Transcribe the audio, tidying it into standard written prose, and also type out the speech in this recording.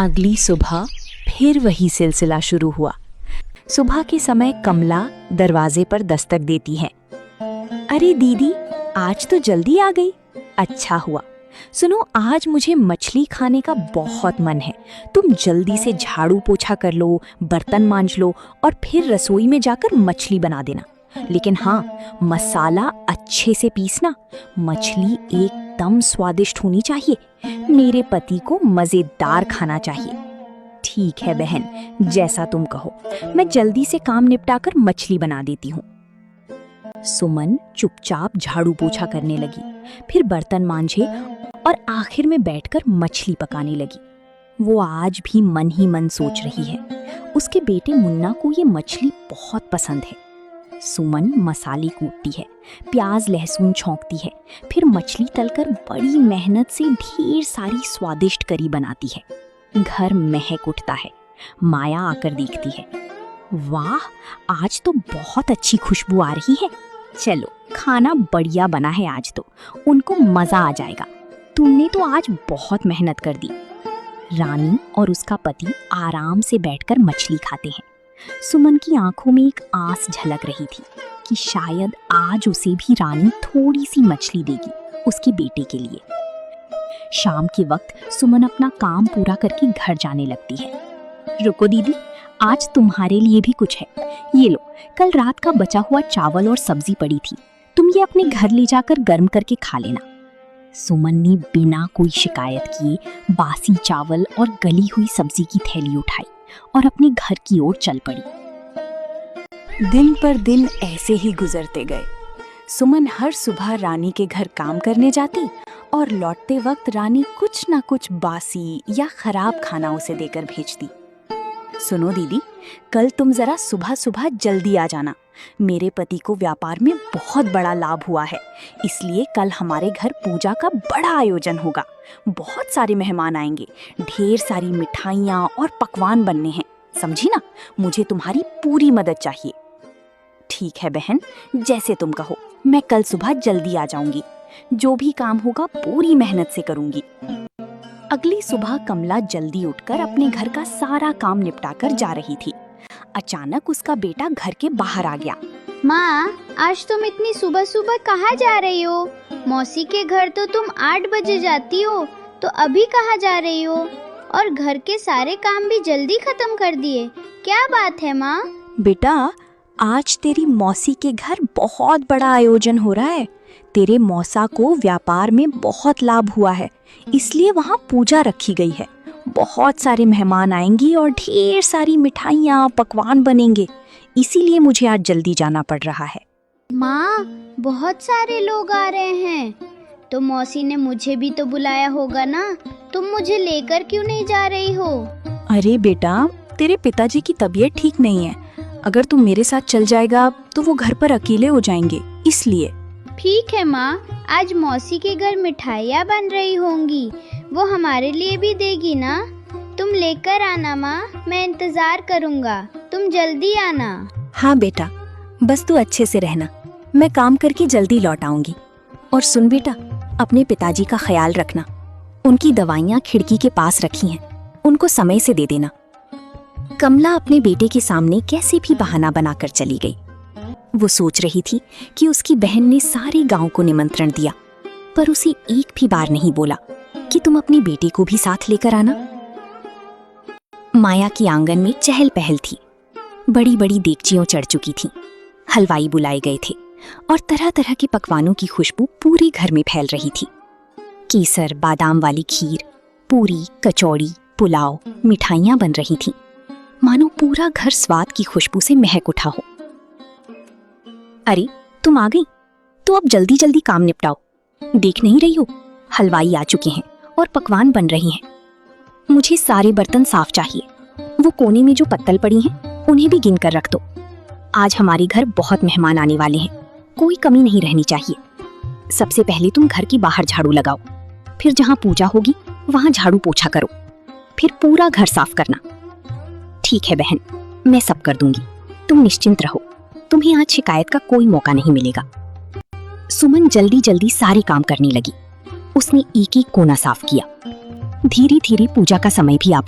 अगली सुबह फिर वही सिलसिला शुरू हुआ। सुबह के समय कमला दरवाजे पर दस्तक देती है। अरे दीदी, आज तो जल्दी आ गई। अच्छा हुआ। सुनो, आज मुझे मछली खाने का बहुत मन है। तुम जल्दी से झाड़ू पोछा कर लो, बर्तन मांज लो और फिर रसोई में जाकर मछली बना देना। लेकिन हाँ, मसाला अच्छे से पीसना। मछली एकदम स्वादिष्ट होनी चाहिए। मेरे पति को मजेदार खाना चाहिए। ठीक है बहन, जैसा तुम कहो। मैं जल्दी से काम निपटाकर मछली बना देती हूँ। सुमन चुपचाप झाड़ू पोछा करने लगी, फिर बर्तन मांझे और आखिर में बैठकर मछली पकाने लगी। वो आज भी मन ही मन सोच रही है, उसके बेटे मुन्ना को ये मछली बहुत पसंद है। सुमन मसाले कूटती है, प्याज लहसुन छौंकती है, फिर मछली तलकर बड़ी मेहनत से ढेर सारी स्वादिष्ट करी बनाती है। घर महक उठता है। माया आकर देखती है। वाह, आज तो बहुत अच्छी खुशबू आ रही है। चलो, खाना बढ़िया बना है आज तो, उनको मजा आ जाएगा। तुमने तो आज बहुत मेहनत कर दी। रानी और उसका पति आराम से बैठकर मछली खाते हैं। सुमन की आंखों में एक आस झलक रही थी कि शायद आज उसे भी रानी थोड़ी सी मछली देगी उसके बेटे के लिए। शाम के वक्त सुमन अपना काम पूरा करके घर जाने लगती है। रुको दीदी, आज तुम्हारे लिए भी कुछ है। ये लो, कल रात का बचा हुआ चावल और सब्जी पड़ी थी, तुम ये अपने घर ले जाकर गर्म करके खा लेना। सुमन ने बिना कोई शिकायत किए बासी चावल और गली हुई सब्जी की थैली उठाई और अपने घर की ओर चल पड़ी। दिन पर दिन ऐसे ही गुजरते गए। सुमन हर सुबह रानी के घर काम करने जाती और लौटते वक्त रानी कुछ ना कुछ बासी या खराब खाना उसे देकर भेजती। सुनो दीदी, कल तुम जरा सुबह सुबह जल्दी आ जाना। मेरे पति को व्यापार में बहुत बड़ा लाभ हुआ है, इसलिए कल हमारे घर पूजा का बड़ा आयोजन होगा। बहुत सारे मेहमान आएंगे, ढेर सारी मिठाइयाँ और पकवान बनने हैं। समझी ना, मुझे तुम्हारी पूरी मदद चाहिए। ठीक है बहन, जैसे तुम कहो। मैं कल सुबह जल्दी आ जाऊंगी। जो भी काम होगा पूरी मेहनत से करूंगी। अगली सुबह कमला जल्दी उठकर अपने घर का सारा काम निपटाकर जा रही थी। अचानक उसका बेटा घर के बाहर आ गया। माँ, आज तुम इतनी सुबह सुबह कहाँ जा रही हो? मौसी के घर तो तुम 8 बजे जाती हो, तो अभी कहाँ जा रही हो? और घर के सारे काम भी जल्दी खत्म कर दिए। क्या बात है माँ? बेटा, आज तेरी मौसी के घर बहुत बड़ा आयोजन हो रहा है। तेरे मौसा को व्यापार में बहुत लाभ हुआ है, इसलिए वहाँ पूजा रखी गई है। बहुत सारे मेहमान आएंगे और ढेर सारी मिठाइयाँ पकवान बनेंगे, इसीलिए मुझे आज जल्दी जाना पड़ रहा है। माँ, बहुत सारे लोग आ रहे हैं, तो मौसी ने मुझे भी तो बुलाया होगा ना? तुम मुझे लेकर क्यों नहीं जा रही हो? अरे बेटा, तेरे पिताजी की तबीयत ठीक नहीं है। अगर तू मेरे साथ चल जाएगा तो वो घर पर अकेले हो जाएंगे, इसलिए। ठीक है माँ, आज मौसी के घर मिठाइयाँ बन रही होंगी, वो हमारे लिए भी देगी ना? तुम लेकर आना माँ, मैं इंतजार करूँगा। तुम जल्दी आना। हाँ बेटा, बस तू अच्छे से रहना। मैं काम करके जल्दी लौट आऊंगी। और सुन बेटा, अपने पिताजी का ख्याल रखना। उनकी दवाइयाँ खिड़की के पास रखी हैं, उनको समय से दे देना। कमला अपने बेटे के सामने कैसे भी बहाना बनाकर चली गई। वो सोच रही थी कि उसकी बहन ने सारे गांव को निमंत्रण दिया, पर उसे एक भी बार नहीं बोला कि तुम अपने बेटे को भी साथ लेकर आना। माया की आंगन में चहल पहल थी। बड़ी बड़ी देगचियां चढ़ चुकी थीं, हलवाई बुलाए गए थे और तरह तरह के पकवानों की खुशबू पूरे घर में फैल रही थी। केसर, बादाम वाली खीर, पूरी, कचौड़ी, पुलाव, मिठाइयाँ बन रही थीं, मानो पूरा घर स्वाद की खुशबू से महक उठा हो। अरे, तुम आ गई? तो अब जल्दी जल्दी काम निपटाओ। देख नहीं रही हो, हलवाई आ चुके हैं और पकवान बन रही हैं। मुझे सारे बर्तन साफ चाहिए। वो कोने में जो पत्तल पड़ी हैं, उन्हें भी गिन कर रख दो। आज हमारे घर बहुत मेहमान आने वाले हैं, कोई कमी नहीं रहनी चाहिए। सबसे पहले तुम घर की बाहर झाड़ू लगाओ, फिर जहाँ पूजा होगी वहाँ झाड़ू पोछा करो, फिर पूरा घर साफ करना। ठीक है बहन, मैं सब कर दूंगी, तुम निश्चिंत रहो। तुम्हें आज शिकायत का कोई मौका नहीं मिलेगा। सुमन जल्दी जल्दी सारे काम करने लगी। उसने एक एक कोना साफ किया। धीरे धीरे पूजा का समय भी आ